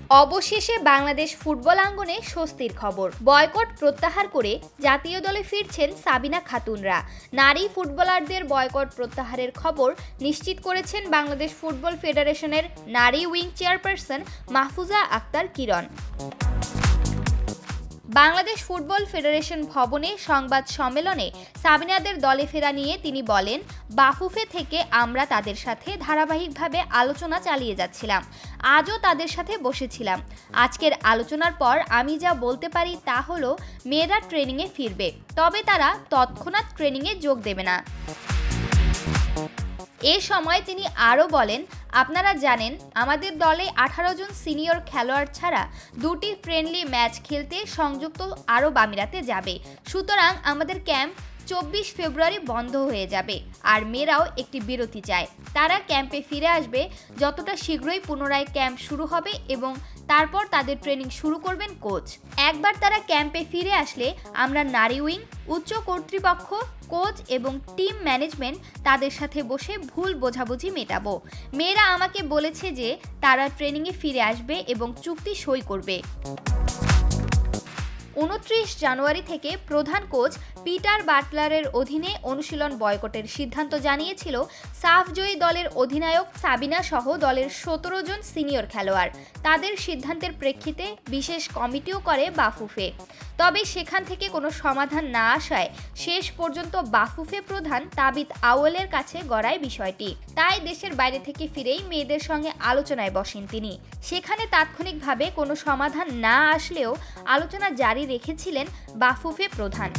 অবশেষে বাংলাদেশ ফুটবল আঙ্গনে স্বস্তির খবর। বয়কট প্রত্যাহার করে জাতীয় দলে ফিরছেন সাবিনা খাতুনরা। নারী ফুটবলারদের বয়কট প্রত্যাহারের খবর নিশ্চিত করেছেন বাংলাদেশ ফুটবল ফেডারেশনের নারী উইং চেয়ারপারসন মাহফুজা আক্তার কিরণ। বাংলাদেশ ফুটবল ফেডারেশন ভবনে সংবাদ সম্মেলনে সাবিনাদের দলে ফেরা নিয়ে তিনি বলেন, বাফুফে থেকে আমরা তাদের সাথে ধারাবাহিকভাবে আলোচনা চালিয়ে যাচ্ছিলাম। আজও তাদের সাথে বসেছিলাম। আজকের আলোচনার পর আমি যা বলতে পারি তা হলো, মেয়েরা ট্রেনিংয়ে ফিরবে, তবে তারা তৎক্ষণাৎ ট্রেনিংয়ে যোগ দেবে না। এ সময় তিনি আরও বলেন, আপনারা জানেন আমাদের দলে 18 জন সিনিয়র খেলোয়াড় ছাড়া 2টি ফ্রেন্ডলি ম্যাচ খেলতে সংযুক্ত আরব আমিরাতে যাবে। সুতরাং আমাদের ক্যাম্প 24 ফেব্রুয়ারি বন্ধ হয়ে যাবে। আর মেয়েরাও একটি বিরতি চায়। তারা ক্যাম্পে ফিরে আসবে। যতটা শীঘ্রই পুনরায় ক্যাম্প শুরু হবে এবং তারপর তাদের ট্রেনিং শুরু করবেন কোচ। একবার তারা ক্যাম্পে ফিরে আসলে আমরা নারী উইং, উচ্চ কর্তৃপক্ষ, কোচ এবং টিম ম্যানেজমেন্ট তাদের সাথে বসে ভুল বোঝাবুঝি মেটাবো। মেয়েরা আমাকে বলেছে যে তারা ট্রেনিংয়ে ফিরে আসবে এবং চুক্তি সই করবে। 29 জানুয়ারি থেকে প্রধান কোচ পিটার বাটলারের অধীনে অনুশীলন বয়কটের সিদ্ধান্ত জানিয়েছিল সাফজয়ী দলের অধিনায়ক সাবিনা সহ দলের 17 জন সিনিয়র খেলোয়াড়। তাদের সিদ্ধান্তের প্রেক্ষিতে বিশেষ কমিটিও করে বাফুফে। তবে সেখান থেকে কোনো সমাধান না আসায় শেষ পর্যন্ত বাফুফে প্রধান তাবিত আউয়ালের কাছে গড়ায় বিষয়টি। তাই দেশের বাইরে থেকে ফিরেই মেয়েদের সঙ্গে আলোচনায় বসেন তিনি। সেখানে তাৎক্ষণিকভাবে কোনো সমাধান না আসলেও আলোচনা জারি রেখেছিলেন বাফুফে প্রধান।